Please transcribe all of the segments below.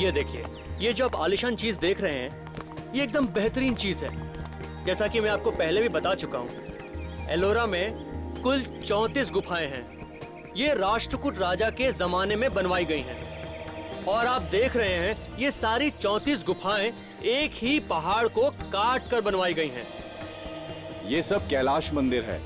ये देखिए, ये जो आप आलिशान चीज देख रहे हैं, ये एकदम बेहतरीन चीज है। जैसा कि मैं आपको पहले भी बता चुका हूँ, एलोरा में कुल 34 गुफाएं हैं। ये राष्ट्रकूट राजा के जमाने में बनवाई गई हैं। और आप देख रहे हैं, ये सारी 34 गुफाएं एक ही पहाड़ को काट कर बनवाई गई हैं। ये सब कैलाश मंदिर है।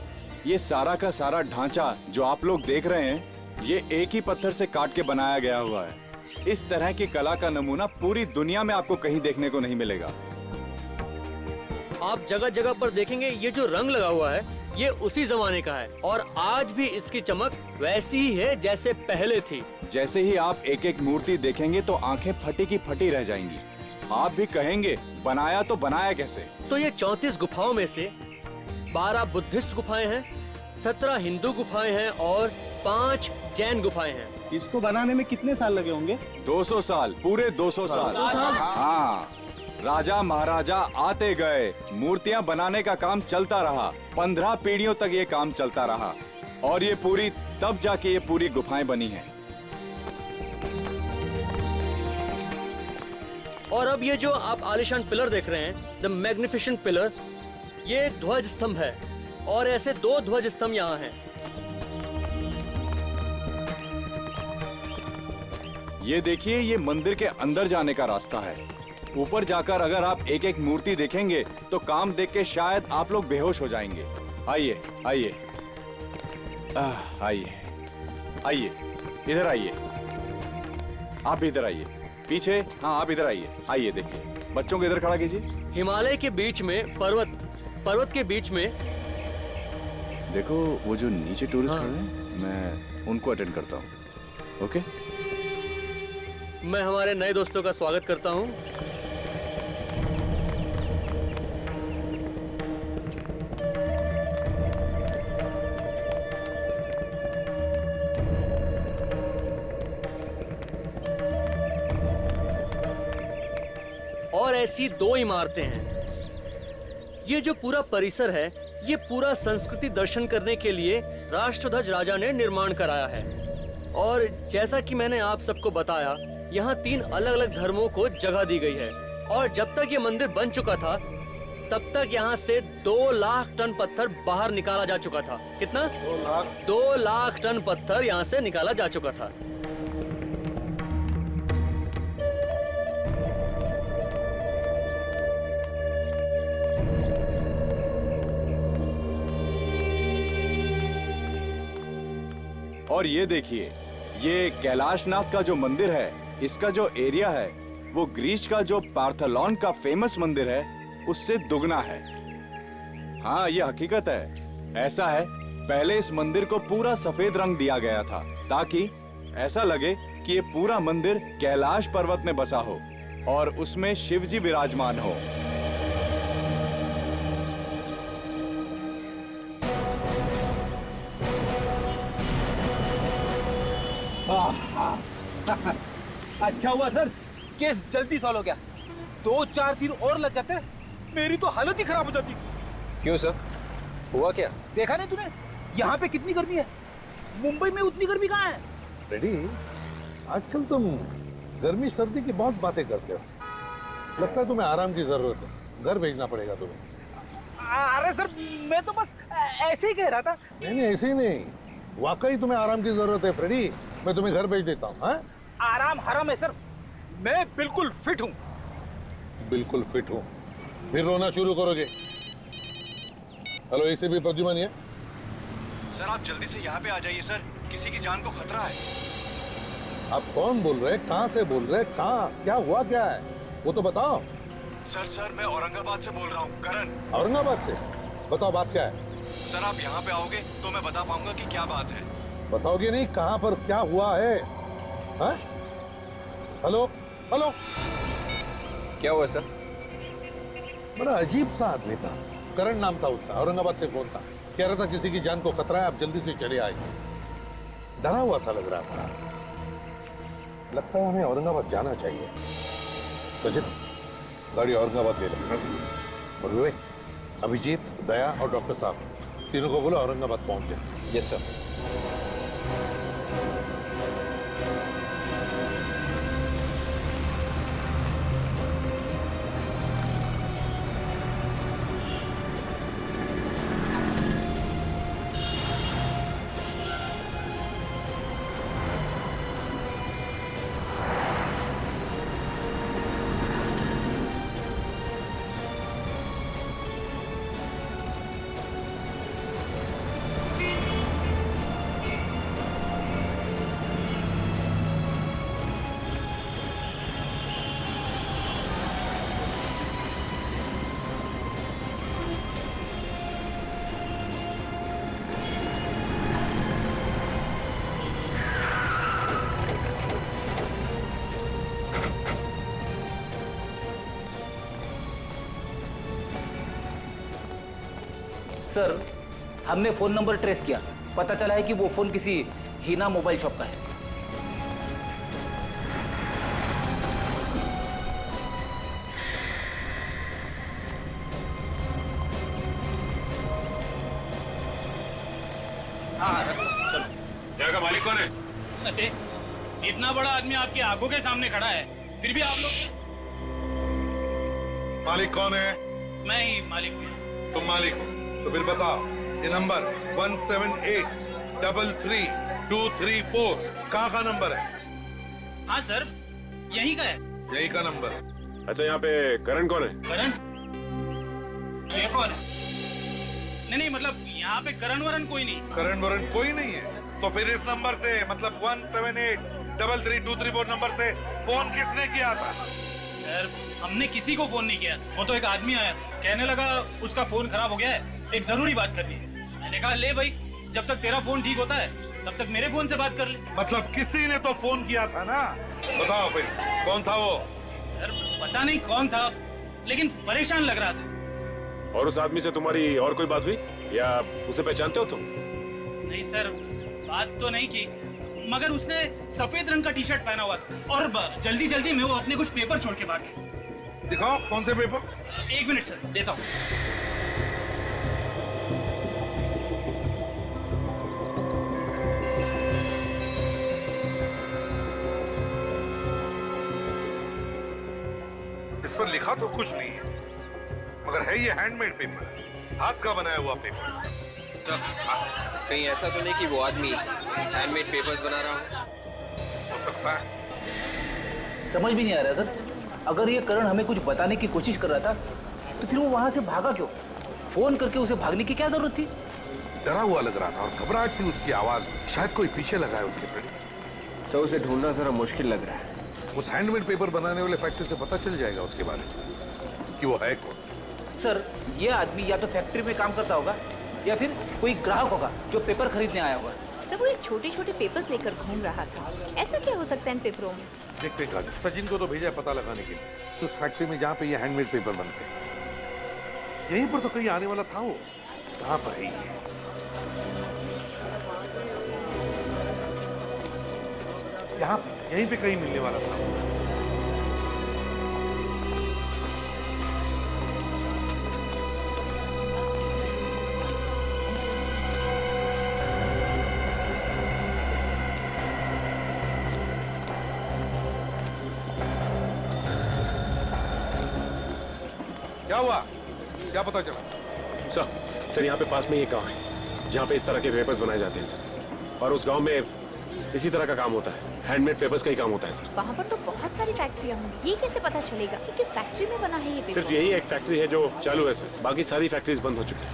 ये सारा का सारा ढांचा जो आप लोग देख रहे हैं, ये एक ही पत्थर से काट के बनाया गया हुआ है। इस तरह की कला का नमूना पूरी दुनिया में आपको कहीं देखने को नहीं मिलेगा। आप जगह जगह पर देखेंगे, ये जो रंग लगा हुआ है, ये उसी जमाने का है और आज भी इसकी चमक वैसी ही है जैसे पहले थी। जैसे ही आप एक एक मूर्ति देखेंगे तो आंखें फटी की फटी रह जाएंगी। आप भी कहेंगे, बनाया तो बनाया कैसे? तो ये 34 गुफाओं में से 12 बुद्धिस्ट गुफाएं हैं, 17 हिंदू गुफाएं हैं और 5 जैन गुफाएं हैं। इसको बनाने में कितने साल लगे होंगे? 200 साल, पूरे 200 साल। हाँ, राजा महाराजा आते गए, मूर्तियां बनाने का काम चलता रहा। 15 पीढ़ियों तक ये काम चलता रहा और ये पूरी तब जाके ये पूरी गुफाएं बनी हैं। और अब ये जो आप आलिशान पिलर देख रहे हैं, द मैग्निफिसेंट पिलर, ये ध्वज स्तंभ है और ऐसे 2 ध्वज स्तंभ यहाँ हैं। ये देखिए, ये मंदिर के अंदर जाने का रास्ता है। ऊपर जाकर अगर आप एक एक मूर्ति देखेंगे तो काम देख के शायद आप लोग बेहोश हो जाएंगे। आइए आइए आइए आइए, इधर आइए। आप भी इधर आइए, पीछे। हाँ, आप इधर आइए। आइए देखिए, बच्चों को इधर खड़ा कीजिए। हिमालय के बीच में पर्वत के बीच में देखो, वो जो नीचे टूरिस्ट खड़े हैं, मैं उनको अटेंड करता हूँ। ओके, मैं हमारे नए दोस्तों का स्वागत करता हूँ। और ऐसी 2 इमारतें हैं। ये जो पूरा परिसर है, ये पूरा संस्कृति दर्शन करने के लिए राष्ट्रध्वज राजा ने निर्माण कराया है। और जैसा कि मैंने आप सबको बताया, यहाँ 3 अलग अलग धर्मों को जगह दी गई है। और जब तक ये मंदिर बन चुका था, तब तक यहाँ से 2 लाख टन पत्थर बाहर निकाला जा चुका था। कितना? 2 लाख टन पत्थर यहाँ से निकाला जा चुका था। और ये देखिए, ये कैलाशनाथ का जो मंदिर है, इसका जो एरिया है, वो ग्रीस का जो पार्थेनॉन का फेमस मंदिर है, उससे दुगना है। हाँ, ये हकीकत है। ऐसा है, पहले इस मंदिर को पूरा सफेद रंग दिया गया था ताकि ऐसा लगे कि ये पूरा मंदिर कैलाश पर्वत में बसा हो और उसमें शिव जी विराजमान हो। अच्छा हुआ सर, केस जल्दी सॉल्व हो गया। 2-4 दिन और लग जाते, मेरी तो हालत ही खराब हो जाती। क्यों सर, हुआ क्या? देखा नहीं तूने यहाँ पे कितनी गर्मी है? मुंबई में उतनी गर्मी कहाँ है? रेडी, आजकल तुम गर्मी सर्दी की बहुत बातें करते हो। लगता है तुम्हें आराम की जरूरत है, घर भेजना पड़ेगा तुम्हें। अरे सर, मैं तो बस ऐसे ही कह रहा था। नहीं, ऐसे ही नहीं, वाकई तुम्हें आराम की जरूरत है फ्रेडी। मैं तुम्हें घर भेज देता हूँ। आराम हराम है सर, मैं बिल्कुल फिट हूँ। बिल्कुल फिट हूँ, फिर रोना शुरू करोगे? हेलो, ऐसे भी प्रद्युमन है? सर, आप जल्दी से यहाँ पे आ जाइए सर, किसी की जान को खतरा है। आप कौन बोल रहे हैं? कहाँ से बोल रहे हैं? कहाँ, क्या हुआ, क्या है वो तो बताओ। सर, मैं औरंगाबाद से बोल रहा हूँ, करण। औरंगाबाद से? बताओ, बात क्या है? सर, आप यहाँ पे आओगे तो मैं बता पाऊंगा कि क्या बात है। बताओगे नहीं? कहाँ पर क्या हुआ है? हाँ? हेलो हेलो, क्या हुआ सर? बड़ा अजीब सा आदमी था, करण नाम था उसका, औरंगाबाद से फोन था, कह रहा था किसी की जान को खतरा है, आप जल्दी से चले आए। डरा हुआ सा लग रहा था। लगता है हमें औरंगाबाद जाना चाहिए। तो चलो, गाड़ी औरंगाबाद ले लो। और अभिजीत, दया और डॉक्टर साहब, तीनों को बोलो औरंगाबाद पहुंच जाए। Yes sir. सर, हमने फोन नंबर ट्रेस किया, पता चला है कि वो फोन किसी हीना मोबाइल शॉप का है। हाँ, चलो। यहाँ का मालिक कौन है? अरे, इतना बड़ा आदमी आपकी आंखों के सामने खड़ा है, फिर भी आप लोग। मालिक कौन है? मैं ही मालिक हूँ। तुम मालिक हो तो फिर बताओ, ये नंबर 178333234 कहाँ का नंबर है? हाँ सर, यही का है। यही का नंबर है। अच्छा, यहाँ पे करण कौन है? करण? ये कौन है? नहीं, मतलब यहाँ पे करण वरण कोई नहीं। करण वरण कोई नहीं है, तो फिर इस नंबर से मतलब 178333234 नंबर से फोन किसने किया था? सर, हमने किसी को फोन नहीं किया था। वो तो एक आदमी आया था, कहने लगा उसका फोन खराब हो गया है, एक जरूरी बात करनी है। मैंने कहा ले भाई, जब तक तेरा फोन ठीक होता है तब तक मेरे फोन से बात कर ले। मतलब किसी ने तो फोन किया था ना? बताओ फिर कौन था वो? सर, पता नहीं कौन था, लेकिन परेशान लग रहा था। और उस आदमी से तुम्हारी और कोई बात हुई या उसे पहचानते हो तुम? नहीं सर, बात तो नहीं की, मगर उसने सफेद रंग का टी शर्ट पहना हुआ था और जल्दी जल्दी में वो अपने कुछ पेपर छोड़ के भाग गया। दिखाओ कौन से पेपर? एक मिनट सर, देता हूँ। इस पर लिखा तो कुछ नहीं है, मगर है ये हैंडमेड पेपर, हाथ का बनाया हुआ पेपर। कहीं ऐसा तो नहीं कि वो आदमी हैंडमेड पेपर्स बना रहा हो? हो सकता है। समझ भी नहीं आ रहा सर, अगर ये करण हमें कुछ बताने की कोशिश कर रहा था तो फिर वो वहां से भागा क्यों? फोन करके उसे भागने की क्या जरूरत थी? डरा हुआ लग रहा था और घबराहट थी उसकी आवाज में, शायद कोई पीछे लगा है उसके फ्रेंड। सर, उसे ढूंढना जरा मुश्किल लग रहा है। उस हैंडमेड पेपर बनाने वाले फैक्ट्री से पता चल जाएगा उसके बारे में कि वो है कौन। सर, ये आदमी या तो फैक्ट्री में काम करता होगा या फिर कोई ग्राहक होगा जो पेपर खरीदने आया होगा। सर, वो एक छोटे छोटे पेपर्स लेकर घूम रहा था। ऐसा क्या हो सकता है इन पेपरों में? देखते हैं काजल, सचिन को तो भेजा है पता लगाने के लिए उस फैक्ट्री में जहाँ पे ये हैंडमेड पेपर बनते हैं। यहीं पर तो कहीं आने वाला था वो, कहाँ पर है ये? यहाँ पे, यहीं पे कहीं मिलने वाला था। क्या हुआ? क्या पता चला? सर, यहाँ पे पास में ये गांव है जहाँ पे इस तरह के पेपर्स बनाए जाते हैं सर, और उस गांव में इसी तरह का काम होता है, हैंडमेड पेपर्स का ही काम होता है सर। वहाँ पर तो बहुत सारी फैक्ट्रियाँ होंगी, ये कैसे पता चलेगा कि किस फैक्ट्री में बना है ये पेपर? सिर्फ यही एक फैक्ट्री है जो चालू है सर, बाकी सारी फैक्ट्रीज बंद हो चुकी है।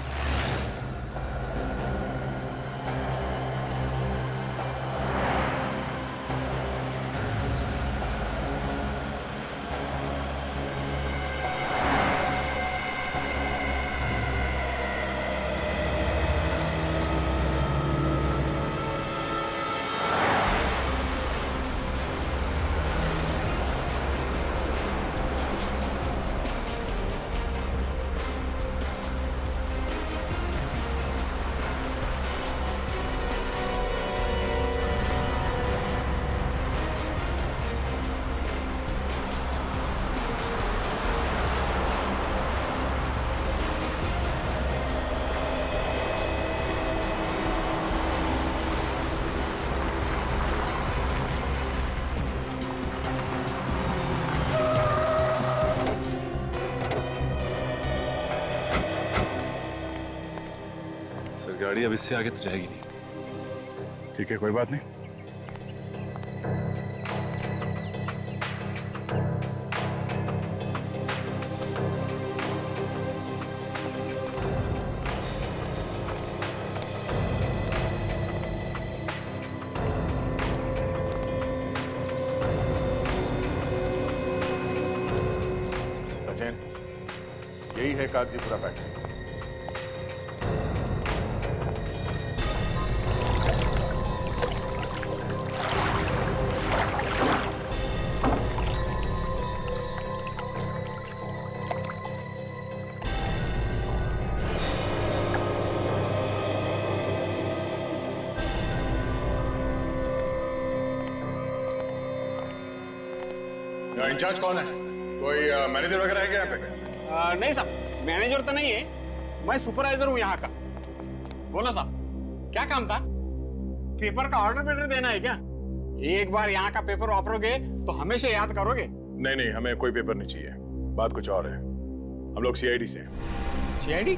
सर, गाड़ी अब इससे आगे तो जाएगी नहीं। ठीक है, कोई बात नहीं। सचिन, यही है कागजीपुरा फैक्ट्री। इंचार्ज कौन है? कोई मैनेजर वगैरह है क्या यहाँ पे? नहीं साहब, मैनेजर तो नहीं है, मैं सुपरवाइजर हूँ यहाँ का। बोलो साहब, क्या काम था? पेपर का ऑर्डर देना है क्या? एक बार यहाँ का पेपर वापरोगे तो हमेशा याद करोगे। नहीं नहीं, हमें कोई पेपर नहीं चाहिए, बात कुछ और है। हम लोग सीआईडी से हैं। सीआईडी?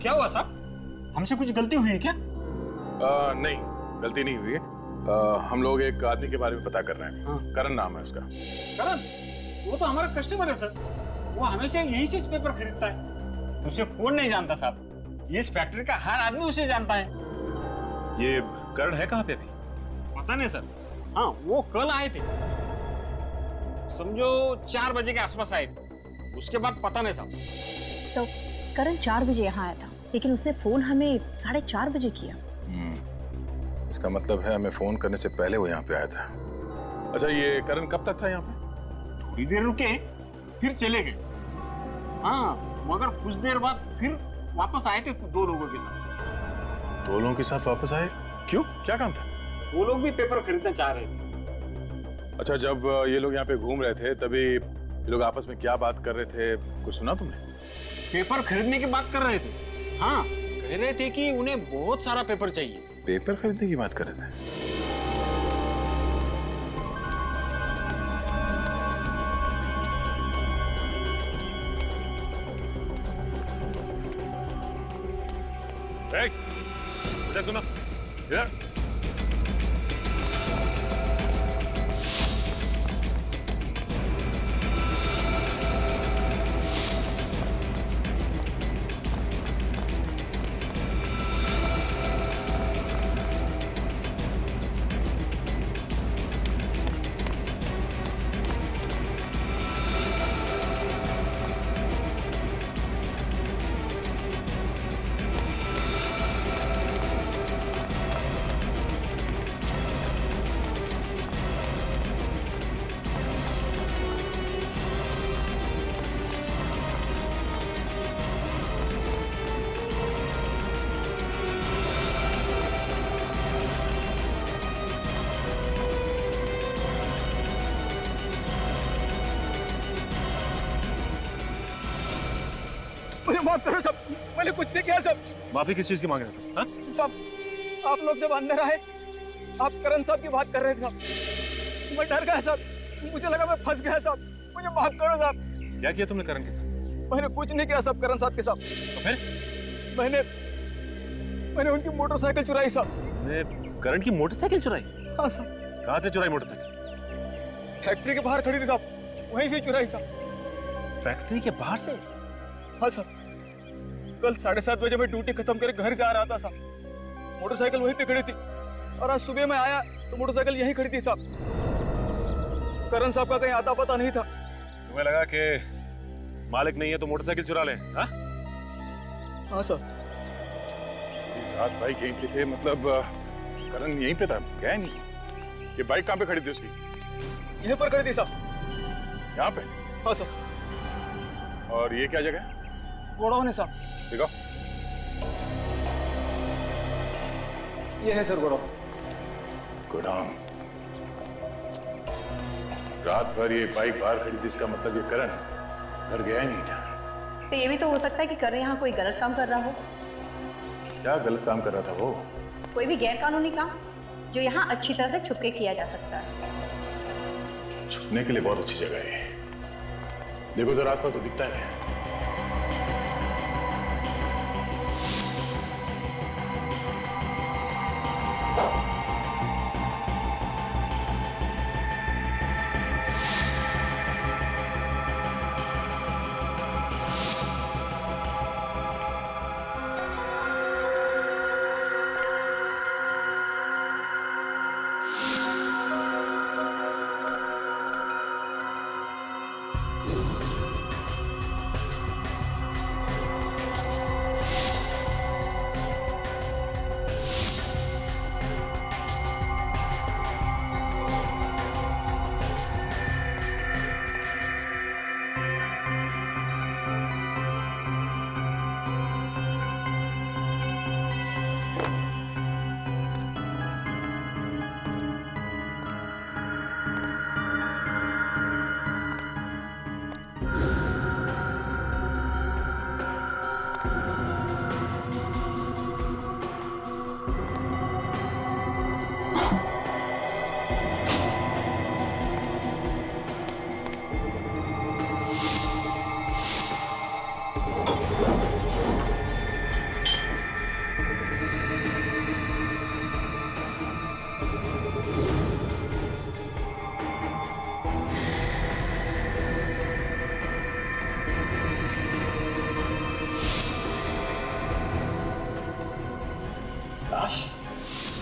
क्या हुआ साहब, हमसे कुछ गलती हुई है क्या? नहीं, गलती नहीं हुई है। हम लोग एक आदमी के बारे में पता कर रहे हैं। हाँ। करण नाम है उसका। करण? वो तो हमारा कस्टमर है सर, वो हमेशा यहीं से पेपर खरीदता है। उसे कौन नहीं जानता साहब, इस फैक्ट्री का हर आदमी उसे जानता है। ये करण है कहाँ पे अभी? पता नहीं सर। हाँ, वो कल आए थे, समझो 4 बजे के आसपास आए थे, उसके बाद पता नहीं साहब। सर, करण 4 बजे यहाँ आया था, लेकिन उसने फोन हमें 4:30 बजे किया। इसका मतलब है हमें फोन करने से पहले वो यहाँ पे आया था। अच्छा, ये करण कब तक था यहाँ पे? थोड़ी देर रुके, फिर चले गए। हाँ, मगर कुछ देर बाद फिर वापस आए थे 2 लोगों के साथ। 2 लोगों के साथ वापस आए? क्यों, क्या काम था? वो लोग भी पेपर खरीदना चाह रहे थे। अच्छा, जब ये लोग यहाँ पे घूम रहे थे तभी ये लोग आपस में क्या बात कर रहे थे, कुछ सुना तुमने? पेपर खरीदने की बात कर रहे थे। हाँ, कह रहे थे कि उन्हें बहुत सारा पेपर चाहिए। पेपर खरीदने की बात कर रहे थे? इधर सुनो, इधर। मुझे माफ करो सब, मैंने कुछ नहीं किया सब। माफी किस चीज की मांग रहे थे? हाँ? सब आप लोग जब अंदर आए, आप करण साहब की बात कर रहे थे साहब, मैं डर गया साहब, मुझे लगा मैं फंस गया साहब, मुझे माफ करो साहब। क्या किया तुमने करण के साथ? मैंने कुछ नहीं किया साहब करण साहब के साथ। तो फिर? मैंने उनकी मोटरसाइकिल चुराई साहब। तुमने करण की मोटरसाइकिल चुराई? हाँ साहब। कहाँ से चुराई मोटरसाइकिल? फैक्ट्री के बाहर खड़ी थी साहब, वहीं से चुराई साहब। फैक्ट्री के बाहर से? हाँ साहब, कल 7:30 बजे मैं ड्यूटी खत्म करके घर जा रहा था साहब, मोटरसाइकिल वहीं पे खड़ी थी, और आज सुबह मैं आया तो मोटरसाइकिल यहीं खड़ी थी साहब। करण साहब का कहीं आता पता नहीं था। तुम्हें लगा कि मालिक नहीं है तो मोटरसाइकिल चुरा ले? हाँ? हाँ साहब। रात बाइक यहीं पे थे, मतलब करण यहीं पे था, गया नहीं? ये बाइक कहाँ पे खड़ी थी उसकी? यहीं पर खड़ी थी साहब। यहाँ पे? हाँ साहब। और ये क्या जगह है? गोडाउन है साहब। देखो, ये है सर गोडाउन। गोडाउन। रात भर ये बाइक बाहर खड़ी थी, इसका मतलब ये करण घर गया ही नहीं था। तो ये भी तो हो सकता है कि करण यहाँ कोई गलत काम कर रहा हो। क्या गलत काम कर रहा था वो? कोई भी गैर कानूनी काम जो यहाँ अच्छी तरह से छुप के किया जा सकता है। छुपने के लिए बहुत अच्छी जगह है। देखो जरा आसपास तो दिखता है।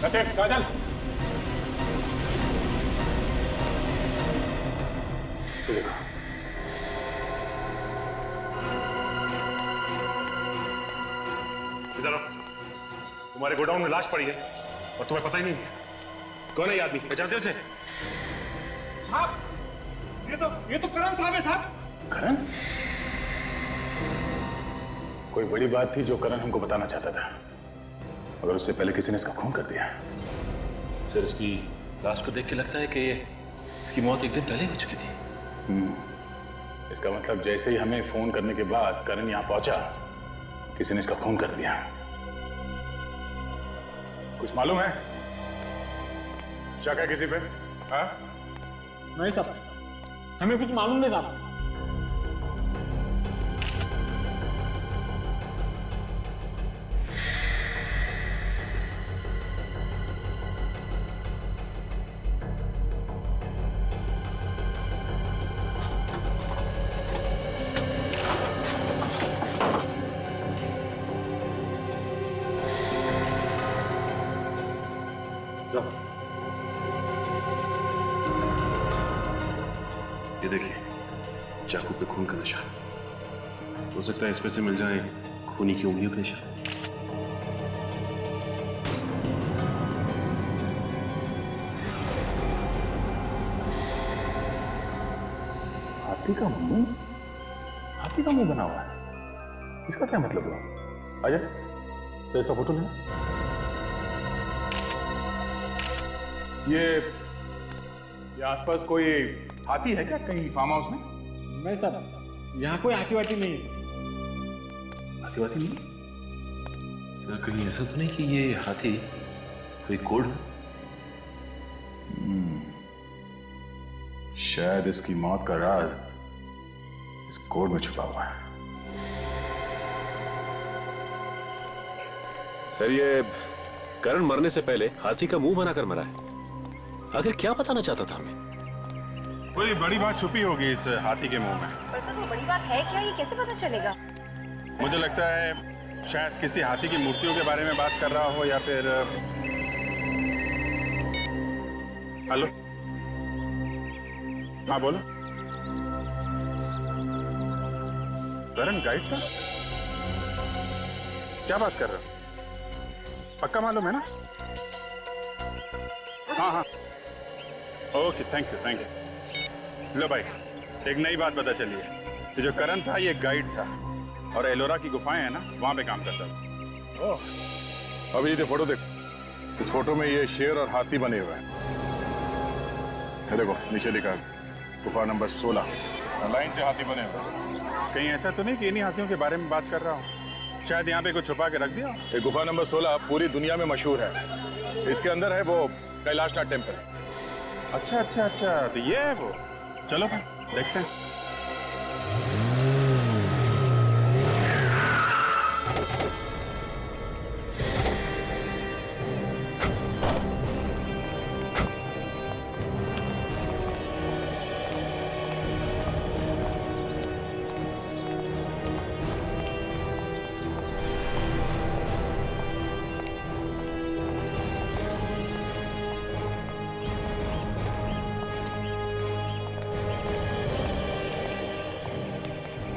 That's it, काजल। इधर आओ। तुम्हारे गोडाउन में लाश पड़ी है और तुम्हें पता ही नहीं है कौन है ये आदमी, पहचानते हो उसे? साहब ये तो करण साहब है साहब। करण? कोई बड़ी बात थी जो करण हमको बताना चाहता था, मगर उससे पहले किसी ने इसका खून कर दिया। सर इसकी लाश को देख के लगता है कि इसकी मौत एक दिन पहले हो चुकी थी। इसका मतलब जैसे ही हमें फोन करने के बाद करण यहाँ पहुंचा, किसी ने इसका खून कर दिया। कुछ मालूम है? शक है किसी पे? हाँ? नहीं साहब, हमें कुछ मालूम नहीं साहब। ये देखिए, चाकू पे खून का निशान। हो सकता है इसमें से मिल जाए खूनी की उंगलियों के निशान। हाथी का मुंह? हाथी का मुंह बना हुआ है, इसका क्या मतलब हुआ? अजय, तो इसका फोटो लेना। ये आसपास कोई हाथी है क्या कहीं फार्म हाउस में? नहीं साहब, यहाँ कोई हाथी वाथी नहीं है। हाथी वाथी नहीं? सर कहीं ऐसा तो नहीं कि ये हाथी कोई कोड हो? शायद इसकी मौत का राज इस कोड में छुपा हुआ है। सर ये करण मरने से पहले हाथी का मुंह बनाकर मरा है। आखिर क्या बताना चाहता था हमें? कोई बड़ी बात छुपी होगी इस हाथी के मुंह में। पर सर वो बड़ी बात है क्या, ये कैसे पता चलेगा? मुझे लगता है शायद किसी हाथी की मूर्तियों के बारे में बात कर रहा हो, या फिर हेलो, हाँ बोलो। करण गाइड का? क्या बात कर रहे हो? पक्का मालूम है ना? हाँ हाँ, ओके, थैंक यू। लो भाई, एक नई बात पता चली है। ये जो करण था ये गाइड था, और एलोरा की गुफाएं है ना, वहां पे काम करता था। ओह, अभी ये फोटो देखो। इस फोटो में ये शेर और हाथी बने हुए हैं। ये देखो नीचे लिखा है गुफा नंबर 16, लाइन से हाथी बने हुए हैं। कहीं ऐसा तो नहीं कि इन्हीं हाथियों के बारे में बात कर रहा हूँ? शायद यहाँ पे कुछ छुपा के रख दिया। ये गुफा नंबर 16 पूरी दुनिया में मशहूर है। इसके अंदर है वो कैलाशनाथ टेम्पल। अच्छा, तो ये है वो। चलो देखते हैं।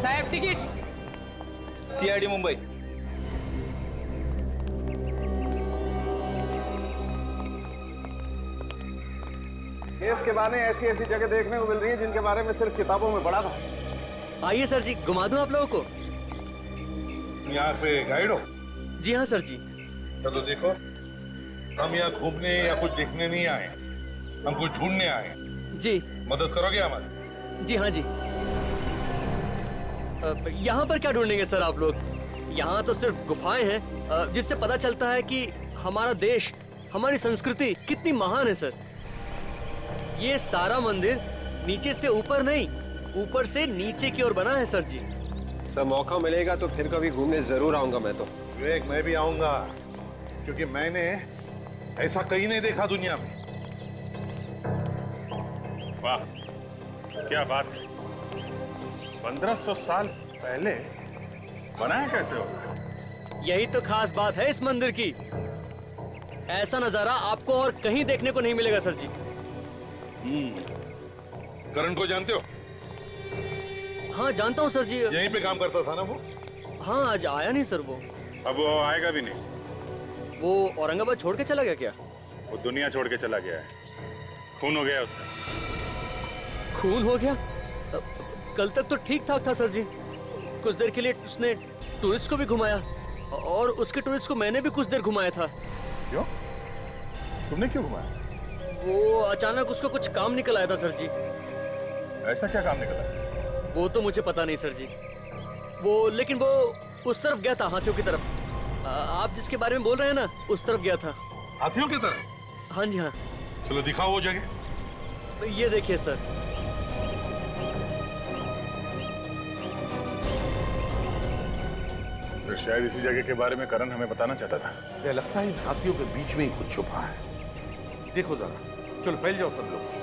साहेब टिकट। सीआईडी मुंबई। केस के बारे ऐसी जगह देखने को मिल रही है जिनके बारे में सिर्फ किताबों में पढ़ा था। आइए सर जी, घुमा दूं आप लोगों को। यहाँ पे गाइड हो? जी हाँ सर जी। चलो देखो, हम यहाँ घूमने या कुछ देखने नहीं आए, हम कुछ ढूंढने आए। जी। मदद करोगे हमारी? जी हाँ जी। यहाँ पर क्या ढूंढेंगे सर आप लोग? यहाँ तो सिर्फ गुफाएं हैं, जिससे पता चलता है कि हमारा देश, हमारी संस्कृति कितनी महान है सर। ये सारा मंदिर नीचे से ऊपर नहीं, ऊपर से नीचे की ओर बना है सर जी। सर मौका मिलेगा तो फिर कभी घूमने जरूर आऊंगा मैं तो। विवेक, मैं भी आऊंगा, क्योंकि मैंने ऐसा कहीं नहीं देखा दुनिया में। वाह, क्या बात है। 1500 साल पहले बनाया कैसे होगा? यही तो खास बात है इस मंदिर की। ऐसा नजारा आपको और कहीं देखने को नहीं मिलेगा सर जी। करण को जानते हो? हाँ जानता हूँ सर जी। यहीं पे काम करता था ना वो? हाँ, आज आया नहीं सर वो। अब वो आएगा भी नहीं। वो औरंगाबाद छोड़ के चला गया क्या? वो दुनिया छोड़ के चला गया है। खून हो गया उसका। खून हो गया? कल तक तो ठीक ठाक था सर जी। कुछ देर के लिए उसने टूरिस्ट को भी घुमाया, और उसके टूरिस्ट को मैंने भी कुछ देर घुमाया था। क्यों? तुमने क्यों घुमाया? वो अचानक उसको कुछ काम निकल आया था सर जी। ऐसा क्या काम निकला? वो तो मुझे पता नहीं सर जी। लेकिन वो उस तरफ गया था, हाथियों की तरफ। आप जिसके बारे में बोल रहे हैं ना, उस तरफ गया था। हाथियों की तरफ? हाँ जी हाँ। चलो दिखाओ वो जगह। ये देखिए सर। तो शायद इसी जगह के बारे में करण हमें बताना चाहता था। मुझे लगता है इन हाथियों के बीच में ही कुछ छुपा है। देखो जरा, चलो फैल जाओ सब लोग।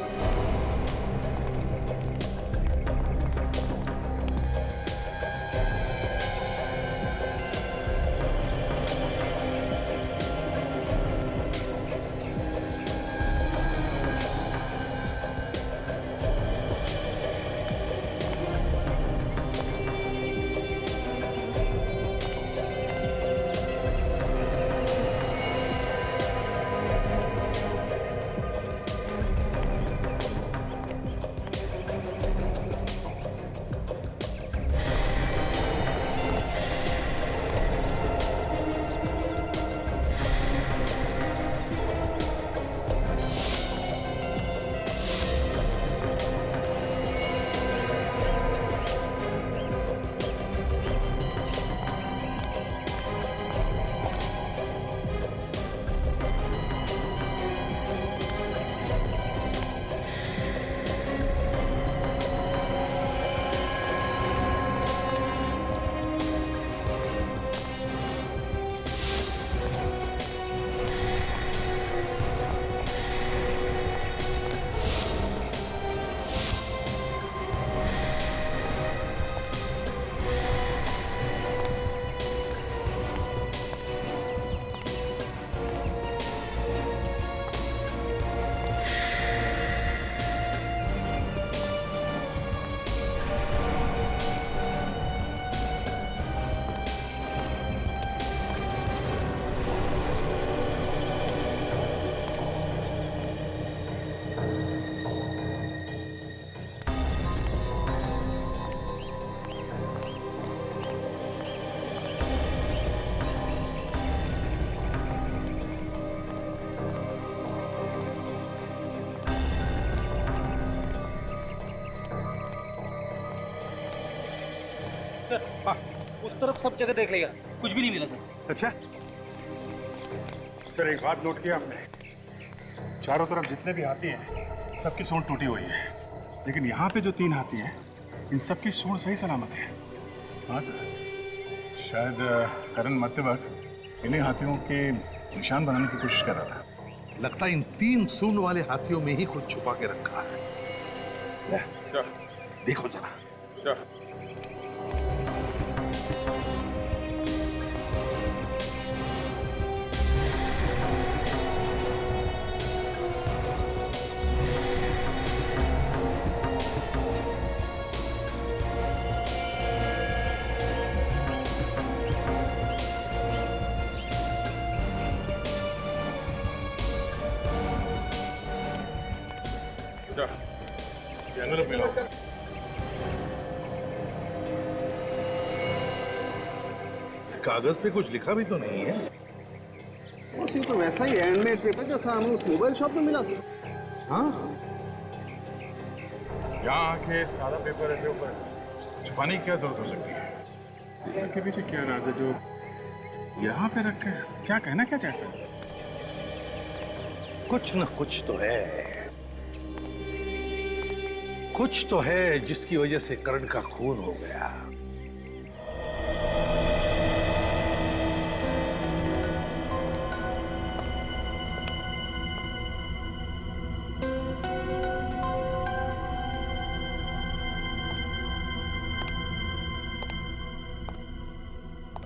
उस तरफ सब जगह देख लिया, कुछ भी नहीं मिला सर। अच्छा सर, एक बात नोट किया आपने? चारों तरफ जितने भी हाथी हैं, सबकी सूंड टूटी हुई है, लेकिन यहाँ पे जो 3 हाथी हैं, इन सबकी सूंड सही सलामत है। हाँ सर, शायद करण मरते वक्त इन्हीं हाथियों के निशान बनाने की कोशिश कर रहा था। लगता है इन 3 सूंड वाले हाथियों में ही कुछ छुपा के रखा है। सर देखो जरा। सर एनवेलप मिला। इस कागज पे कुछ लिखा भी तो नहीं है। उसी तो वैसा ही हैंडमेड पेपर जैसा हमें उस मोबाइल शॉप में मिला था। हाँ, यहाँ आके सादा पेपर ऐसे ऊपर छुपाने की क्या जरूरत हो सकती है? इनके पीछे क्या राज है जो यहाँ पे रख के क्या कहना क्या चाहता है? कुछ न कुछ तो है, कुछ तो है जिसकी वजह से करण का खून हो गया।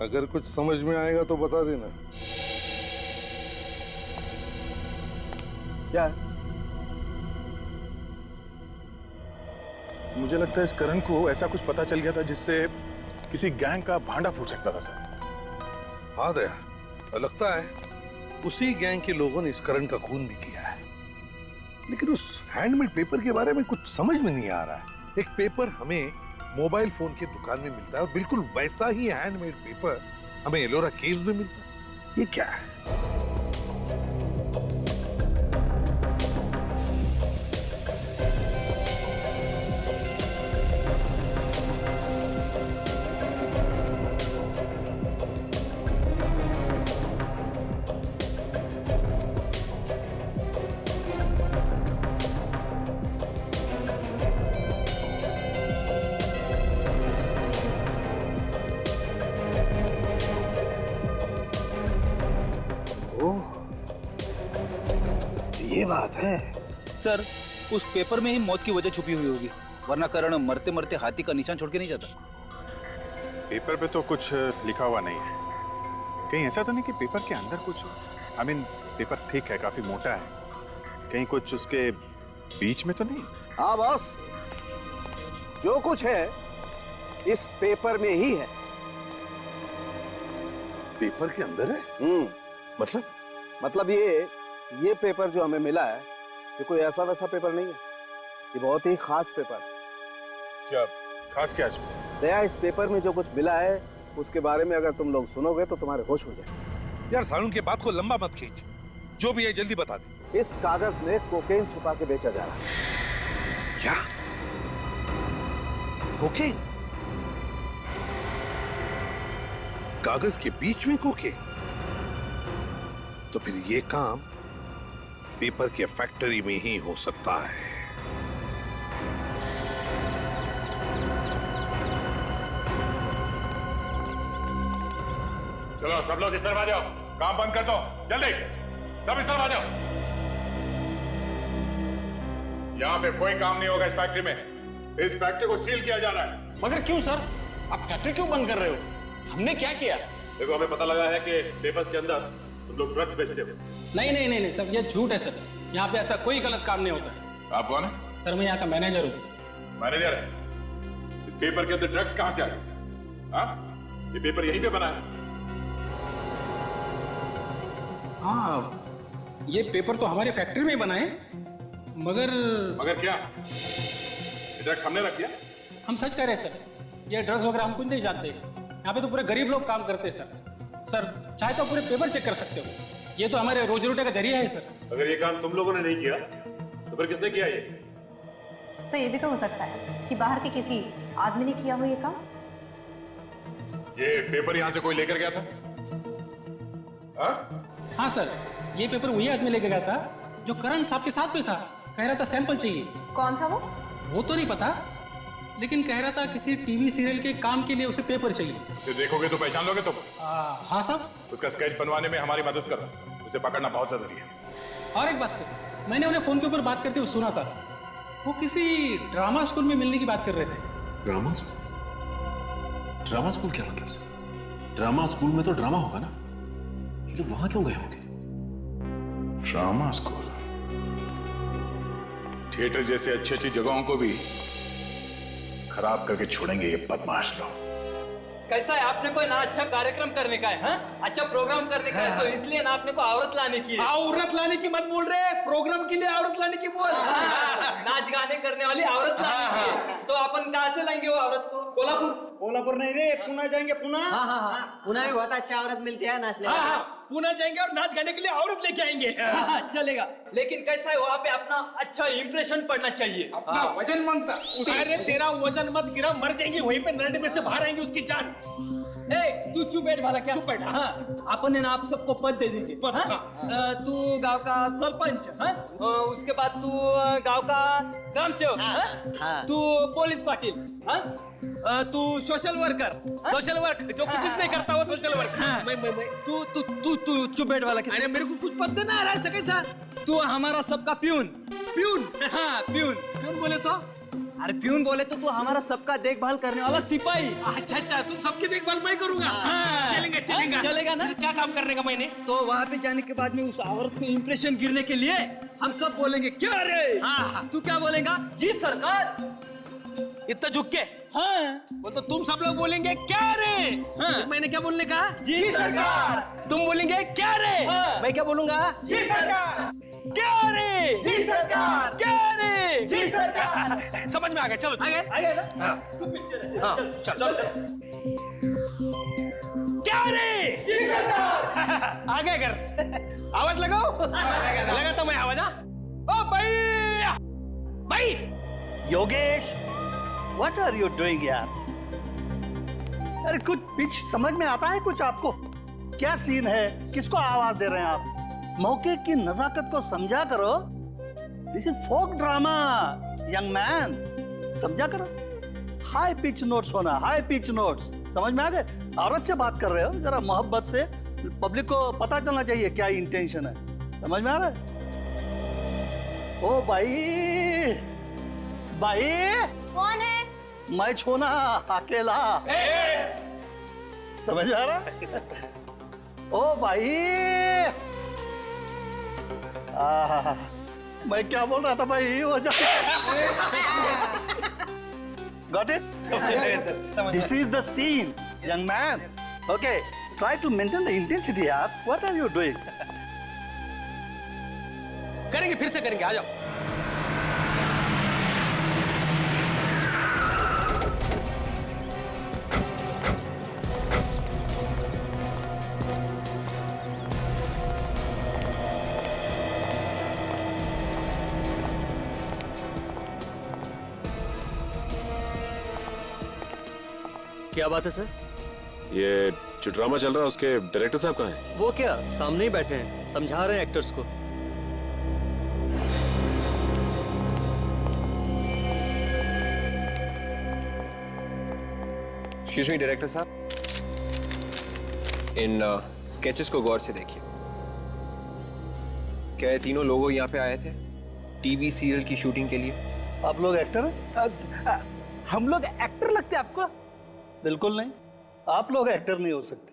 अगर कुछ समझ में आएगा तो बता देना। क्या है? मुझे लगता है इस करण को ऐसा कुछ पता चल गया था जिससे किसी गैंग का भांडा फूट सकता था सर। हाँ दया, लगता है उसी गैंग के लोगों ने इस करण का खून भी किया है। लेकिन उस हैंडमेड पेपर के बारे में कुछ समझ में नहीं आ रहा है। एक पेपर हमें मोबाइल फोन की दुकान में मिलता है और बिल्कुल वैसा ही हैंडमेड पेपर हमें एलोरा केव्स में मिलता है। ये क्या है? ये बात है सर, उस पेपर में ही मौत की वजह छुपी हुई होगी, वरना करण मरते मरते हाथी का निशान छोड़ के नहीं जाता। पेपर पे तो कुछ लिखा हुआ नहीं है। कहीं ऐसा तो नहीं कि पेपर के अंदर कुछ, आई मीन पेपर थिक है, काफी मोटा है, कहीं कुछ उसके बीच में तो नहीं? हाँ बॉस, जो कुछ है इस पेपर में ही है। पेपर के अंदर है? मतलब ये पेपर जो हमें मिला है, ये कोई ऐसा वैसा पेपर नहीं है। ये बहुत ही खास पेपर है। क्या खास? क्या इसमें? दया, इस पेपर में जो कुछ मिला है उसके बारे में अगर तुम लोग सुनोगे तो तुम्हारे होश हो जाए। यार सारुण के बात को लंबा मत खींच, जो भी है जल्दी बता दे। इस कागज में कोकेन छुपा के बेचा जा रहा है। क्या? कोकेन? कागज के बीच में कोकेन? तो फिर ये काम पेपर के फैक्ट्री में ही हो सकता है। चलो सब लोग इस तरफ आ जाओ, काम बंद कर दो, जल्दी सब इस तरफ आ जाओ। यहाँ पे कोई काम नहीं होगा इस फैक्ट्री में। इस फैक्ट्री को सील किया जा रहा है। मगर क्यों सर? आप फैक्ट्री क्यों बंद कर रहे हो? हमने क्या किया? देखो, हमें पता लगा है कि पेपर्स के अंदर तुम लोग ड्रग्स बेचते हो। नहीं सर, ये झूठ है सर। यहाँ पे ऐसा कोई गलत काम नहीं होता है। आप कौन है? सर मैं यहाँ का मैनेजर हूँ। मैनेजर है? इस पेपर के अंदर ड्रग्स कहाँ से आ गए? हाँ, ये पेपर यहीं पे बना है। हाँ, ये पेपर तो हमारे फैक्ट्री में ही बना है, मगर क्या? ये ड्रग्स हमने रख दिया? हम सच कह रहे हैं सर, ये ड्रग्स वगैरह हम कुछ नहीं जानते। यहाँ पे तो पूरे गरीब लोग काम करते हैं सर। चाहे तो पूरे पेपर चेक कर सकते हो, ये तो हमारे रोजी रोटी का जरिया है सर। अगर ये काम तुम लोगों ने नहीं किया तो फिर किसने किया ये? सर ये भी तो हो सकता है कि बाहर के किसी आदमी ने किया हो ये काम। ये पेपर यहाँ से कोई लेकर गया था? हाँ सर, ये पेपर वही आदमी लेके गया था जो करण साहब के साथ में था। कह रहा था सैंपल चाहिए। कौन था वो तो नहीं पता, लेकिन कह रहा था किसी टीवी सीरियल के काम के लिए उसे पेपर चाहिए। उसे देखोगे तो पहचान लोगे तुम? हाँ साहब। उसका स्केच बनवाने में हमारी मदद करना, उसे पकड़ना बहुत जरूरी है। और एक बात सर, मैंने उन्हें फोन के ऊपर बात करते हुए सुना था, वो किसी ड्रामा स्कूल में मिलने की बात कर रहे थे। Drama school? ड्रामा स्कूल क्या मतलब सर? ड्रामा स्कूल में तो ड्रामा होगा ना, ये लोग वहां क्यों गए होंगे? Drama school? थिएटर जैसे अच्छी अच्छी जगहों को भी खराब करके छोड़ेंगे ये बदमाश लोग। कैसा है, आपने कोई ना अच्छा कार्यक्रम करने का है, हाँ? अच्छा प्रोग्राम करने का है, तो इसलिए ना आपने को औरत लाने की है। औरत लाने की मत बोल रहे, प्रोग्राम के लिए औरत लाने की बोल। नाच गाने करने वाली औरत लाने की है। तो अपन कहाँ से लाएंगे वो औरत को? कोल्हापुर नहीं रे, पुणे जाएंगे। पुणे? हाँ, पुणे में बहुत अच्छा औरत मिलती है नाचने। पुणे जाएंगे और नाच गाने के लिए औरत लेके आएंगे। चलेगा, लेकिन कैसा है वहाँ पे अपना अच्छा इंप्रेशन पड़ना चाहिए। अपना वजन मांगता। अरे तेरा वजन मत गिरा, मर जाएंगे वहीं पे, नरडे में से बाहर आएंगे उसकी जान। तू चुप बैठ वाला क्या? चुप बैठ। हाँ, अपन है ना आप सबको पद दे देंगे। तू गांव का सरपंच, हाँ? उसके बाद तू गांव का ग्राम सेवक, हाँ? तू पुलिस पाटिल, हाँ? तू सोशल वर्कर। सोशल वर्क जो कुछ नहीं करता वो सोशल वर्क। तू तू तू तू चुप बैठ वाला क्या? अरे मेरे को कुछ पद देना है कैसा? तू हमारा सबका प्यून। प्यून? हाँ प्यून। प्यून बोले तो अरे प्यून बोले तो तू हमारा सबका देखभाल करने वाला सिपाही। अच्छा अच्छा, तुम सबकी देखभाल मैं करूंगा। चलेंगे चलेंगे। चलेगा ना? क्या काम करने का मैंने? तो वहाँ पे जाने के बाद में उस औरत पे इंप्रेशन गिरने के लिए हम सब बोलेंगे क्या रे। हाँ। तू क्या बोलेगा? जी सरकार। इतना झुक के? हाँ। वो तो तुम सब लोग बोलेंगे क्या रे? हाँ। मैंने क्या बोलने कहा? जी सरकार। तुम बोलेंगे क्या रे? हाँ। मैं क्या बोलूंगा? जी सरकार। क्या रे? जी सरकार। क्या रे? जी सरकार। समझ में आ गया। चलो आ गए ना? हाँ। तू पिक्चर है। हाँ, चल चल। क्या रे? जी सरकार। आ गए घर। आवाज लगाओ। लगाता मैं आवाज। ओ भाई भाई Yogesh, what are you doing यार? अरे कुछ पिच समझ में आता है कुछ आपको? क्या सीन है? किसको आवाज दे रहे हैं आप? मौके की नजाकत को समझा करो। This is folk drama young man, समझा करो। हाई पिच नोट्स होना, हाई पिच नोट्स, समझ में आ गए? औरत से बात कर रहे हो, जरा मोहब्बत से, पब्लिक को पता चलना चाहिए क्या इंटेंशन है। समझ में आ रहा है? ओ भाई, भाई कौन है? मैं छोना अकेला। समझ में आ रहा है? ओ भाई, मैं क्या बोल रहा था भाई? वो got it? This is the scene young man. Okay, try to maintain the intensity यार। What are you doing? करेंगे, फिर से करेंगे। आ जाओ। क्या बात है सर? ये जो ड्रामा चल रहा है उसके डायरेक्टर साहब कहाँ हैं? वो क्या सामने ही बैठे हैं, समझा रहे हैं एक्टर्स को। एक्सक्यूज मी डायरेक्टर साहब, इन स्केचेस को गौर से देखिए। क्या ये तीनों लोग यहाँ पे आए थे टीवी सीरियल की शूटिंग के लिए? आप लोग एक्टर हैं? हम लोग एक्टर लगते हैं आपको? बिल्कुल नहीं, आप लोग एक्टर नहीं हो सकते।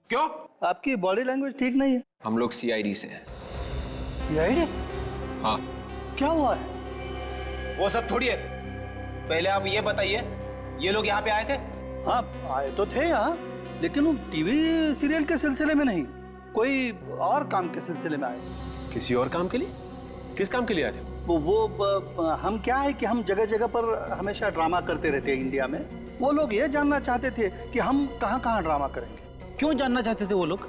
क्यों? आपकी बॉडी लैंग्वेज ठीक नहीं है। हम लोग सीआईडी से हैं। सीआईडी? हाँ। क्या हुआ है? वो सब छोड़िए, पहले आप ये बताइए, ये लोग यहाँ पे आए थे? हाँ, आए तो थे यहाँ, लेकिन वो टीवी सीरियल के सिलसिले में नहीं, कोई और काम के सिलसिले में आए। किसी और काम के लिए? किस काम के लिए आए थे? हम क्या है कि हम जगह जगह पर हमेशा ड्रामा करते रहते हैं इंडिया में। वो लोग ये जानना चाहते थे कि हम कहाँ कहाँ ड्रामा करेंगे। क्यों जानना चाहते थे वो लोग?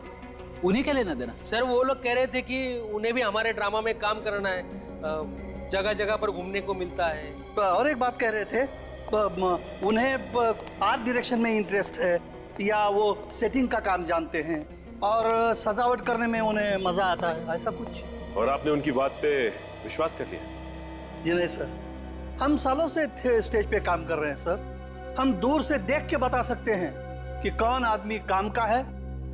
उन्हें क्या लेना देना? सर वो लोग कह रहे थे कि उन्हें भी हमारे ड्रामा में काम करना है, जगह जगह पर घूमने को मिलता है। और एक बात कह रहे थे, उन्हें आर्ट डायरेक्शन में इंटरेस्ट है, या वो सेटिंग का काम जानते हैं, और सजावट करने में उन्हें मजा आता है, ऐसा कुछ। और आपने उनकी बात पे विश्वास कर लिया? जी नहीं सर, हम सालों से स्टेज पे काम कर रहे हैं सर। हम दूर से देख के बता सकते हैं कि कौन आदमी काम का है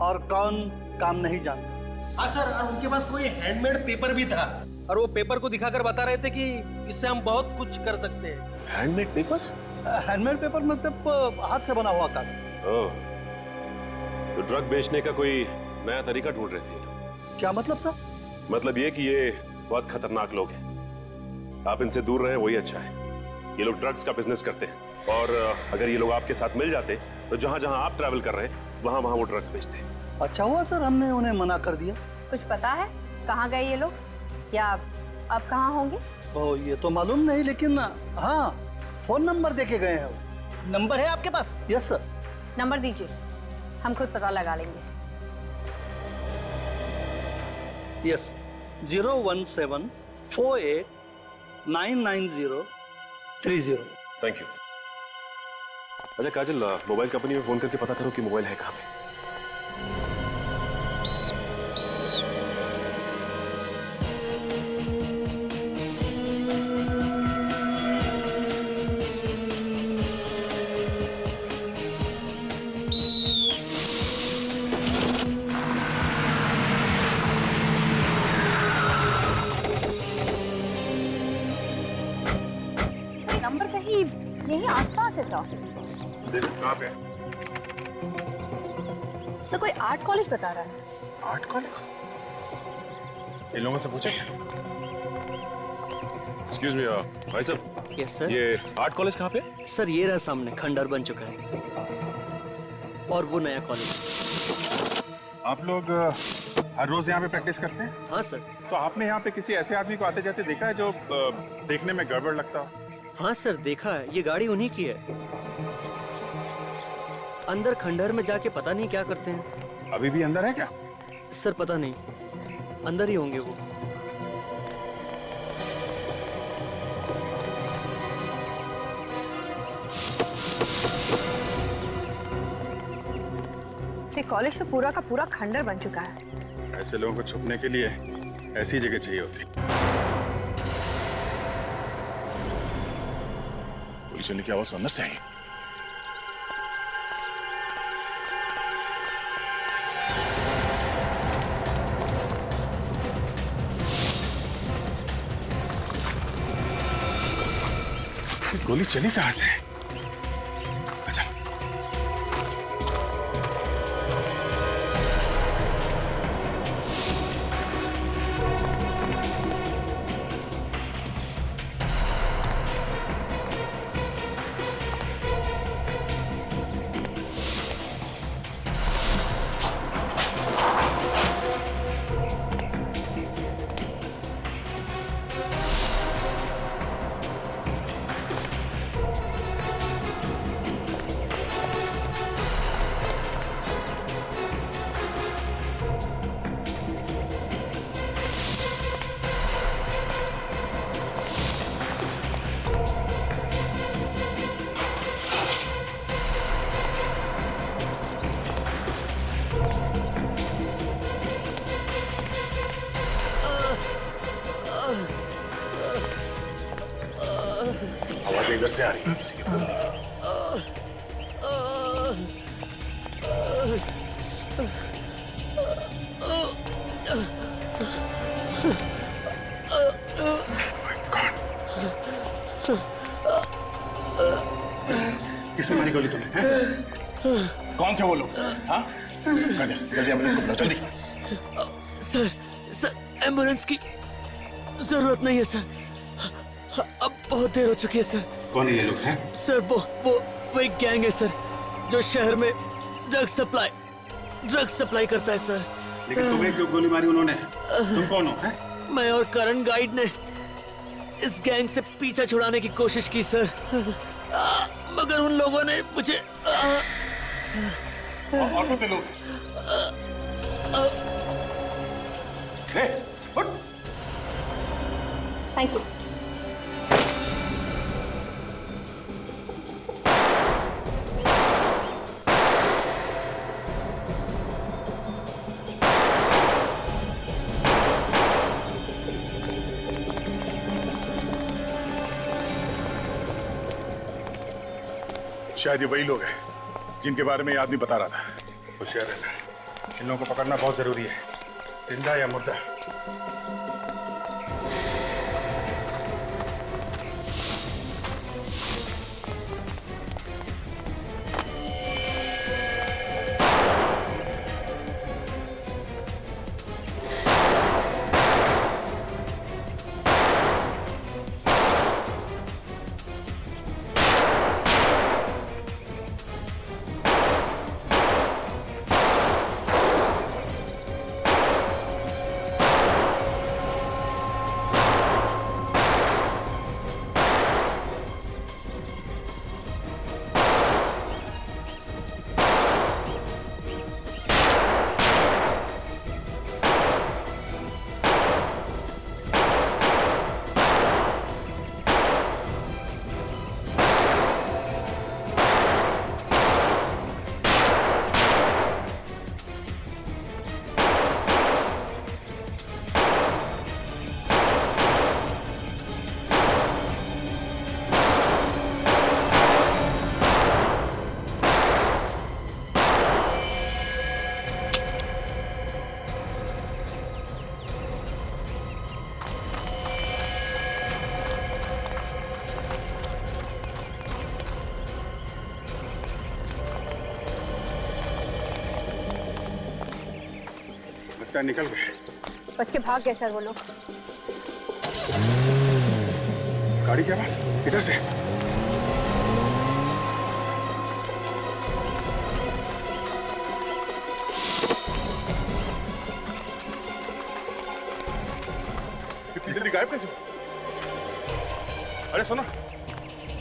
और कौन काम नहीं जानता। हाँ सर, और उनके पास कोई हैंडमेड पेपर भी था, और वो पेपर को दिखाकर बता रहे थे कि इससे हम बहुत कुछ कर सकते हैं। Handmade papers? हैंडमेड पेपर मतलब हाथ से बना हुआ कागज। ओह, तो ड्रग बेचने का कोई नया तरीका ढूंढ रहे थे। क्या मतलब सर? मतलब ये कि ये बहुत खतरनाक लोग हैं, आप इनसे दूर रहें वही अच्छा है। ये लोग ड्रग्स का बिजनेस करते हैं, और अगर ये लोग आपके साथ मिल जाते तो जहां जहां आप ट्रैवल कर रहे हैं वहां वहां वो ड्रग्स बेचते हैं। अच्छा हुआ सर हमने उन्हें मना कर दिया। कुछ पता है कहाँ गए ये लोग, या अब कहाँ होंगे? ओ, ये तो मालूम नहीं, लेकिन हाँ, फोन नंबर देके गए हैं वो। नंबर है आपके पास? Yes sir. नंबर दीजिए, हम खुद पता लगा लेंगे। यस, 01748 990 30। Thank you. अच्छा काजल, मोबाइल कंपनी में फोन करके पता करो कि मोबाइल है कहाँ पे। नंबर पे कहाँ से सर? देखो कहाँ पे? सर कोई आर्ट कॉलेज बता रहा है। Art college? इन लोगों से पूछे क्या? एक्सक्यूज मी भाई साहब, यस सर। ये आर्ट कॉलेज कहाँ पे? सर ये रहा सामने, खंडर बन चुका है और वो नया कॉलेज। आप लोग हर रोज यहाँ पे प्रैक्टिस करते हैं? हाँ सर। तो आपने यहाँ पे किसी ऐसे आदमी को आते जाते देखा है जो देखने में गड़बड़ लगता हो? हाँ सर देखा है, ये गाड़ी उन्हीं की है। अंदर खंडहर में जाके पता नहीं क्या करते हैं। अभी भी अंदर है क्या? सर पता नहीं, अंदर ही होंगे वो। कॉलेज तो पूरा का पूरा खंडर बन चुका है। ऐसे लोगों को छुपने के लिए ऐसी जगह चाहिए होती। गोली चलने की आवाज अंदर से आई। गोली चली कहां से? अच्छा आवाज इधर से आ रही है किसी के बोलने की। किसने मारी गोली तुम्हें? कौन थे वो लोग? हाँ? जल्दी एम्बुलेंस को बुलाओ, जल्दी। सर एम्बुलेंस की जरूरत नहीं है सर, अब बहुत देर हो चुकी है सर। कौन है ये लोग हैं? सर वो एक गैंग है सर, जो शहर में ड्रग सप्लाई करता है सर। लेकिन तुम्हें क्यों गोली मारी उन्होंने? तुम कौन हो? है? मैं और करण गाइड ने इस गैंग से पीछा छुड़ाने की कोशिश की सर, मगर उन लोगों ने मुझे और कितने लोग? Thank you. शायद ये वही लोग हैं जिनके बारे में ये आदमी बता रहा था। होशियार रहना, इन लोगों को पकड़ना बहुत जरूरी है, जिंदा या मुर्दा। लगता है निकल गए। बच के भाग गए सर वो लोग। गाड़ी के पास इधर से। इतनी जल्दी गायब कैसे? अरे सुनो,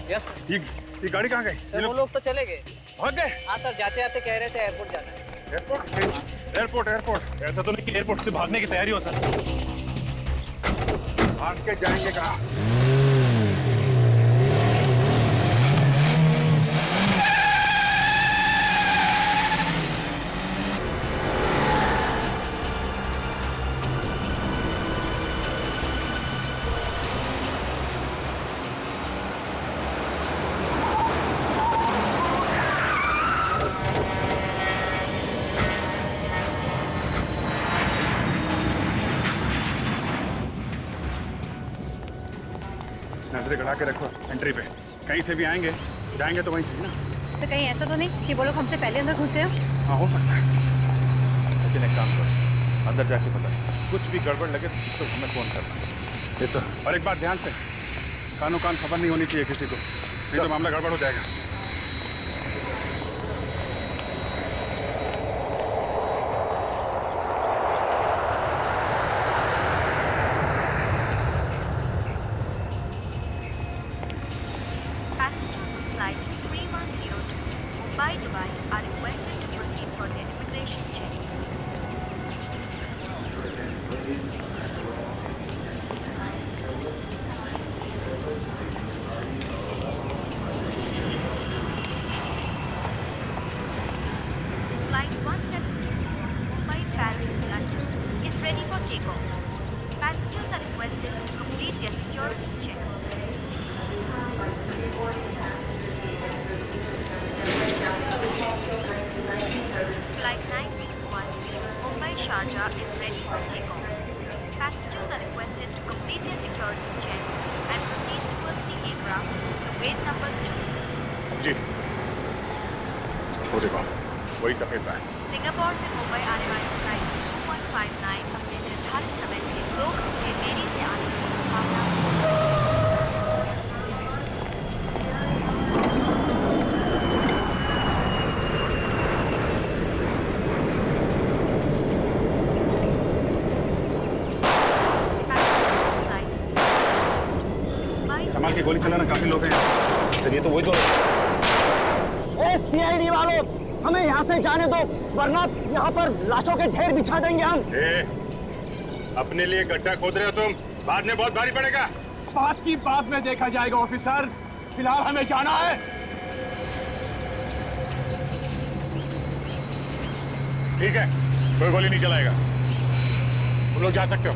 ये गाड़ी कहाँ गई? सर वो लोग तो चले गए। भाग गए? हाँ सर, जाते जाते कह रहे थे एयरपोर्ट जाना है। एयरपोर्ट? Airport airport. ऐसा तो नहीं कि एयरपोर्ट से भागने की तैयारी हो सर। भाग के जाएंगे कहाँ? नजरें गड़ा के रखो एंट्री पे, कहीं से भी आएंगे जाएंगे तो वहीं से ही ना। सर कहीं ऐसा तो नहीं कि वो लोग हमसे पहले अंदर घुस गए हो? हाँ हो सकता है। सचिन एक काम करो, अंदर जाके पता कुछ भी गड़बड़ लगे तो हमें फोन करना। Yes sir. और एक बात ध्यान से, कानों कान खबर नहीं होनी चाहिए किसी को, नहीं तो मामला गड़बड़ हो जाएगा। Passengers of flight 3102 Mumbai Dubai are requested to proceed for their immigration check. Flight 172 Mumbai Paris London is ready for takeoff. Passengers are requested to complete their security check. Flight 961 Mumbai Sharjah is ready for takeoff. Passengers are requested to complete their security check and proceed towards the aircraft to gate number 2. जी, वो देखो, वही सफेद bag. Singapore से मुंबई आने वाली flight 2159 अपने निर्धारित समय से 2 घंटे देरी से आने की संभावना है। संभाल के गोली चलाना, काफी लोग हैं। सर ये तो वही तो। सीआईडी वालों, हमें यहाँ से जाने दो वरना यहाँ पर लाशों के ढेर बिछा देंगे हम। अपने लिए गड्ढा खोद रहे हो तुम, बाद में बहुत भारी पड़ेगा। बात की बात में देखा जाएगा ऑफिसर, फिलहाल हमें जाना है। ठीक है, कोई गोली नहीं चलाएगा, तुम लोग जा सकते हो।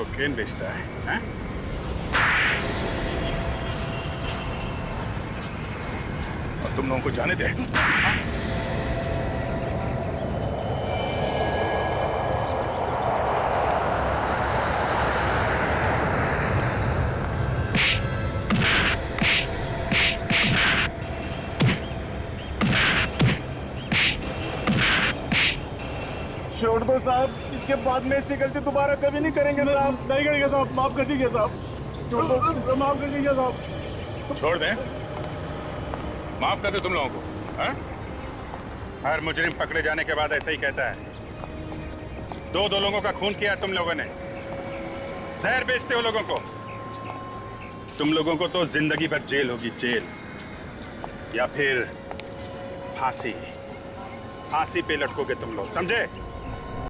कोकेन बेचता है, हैं? और तुम लोगों को जाने दे। छोड़ दो साहब, इसके बाद में ऐसी गलती दोबारा कभी नहीं करेंगे साहब। नहीं करेंगे साहब, माफ कर दीजिए साहब। छोड़ दो, माफ कर दीजिए साहब। छोड़ दें? माफ कर दो तुम लोगों को, हैं? हर मुजरिम पकड़े जाने के बाद ऐसा ही कहता है। दो लोगों का खून किया तुम लोगों ने, जहर बेचते हो लोगों को। तुम लोगों को तो जिंदगी भर जेल होगी, जेल या फिर फांसी। फांसी पे लटकोगे तुम लोग, समझे?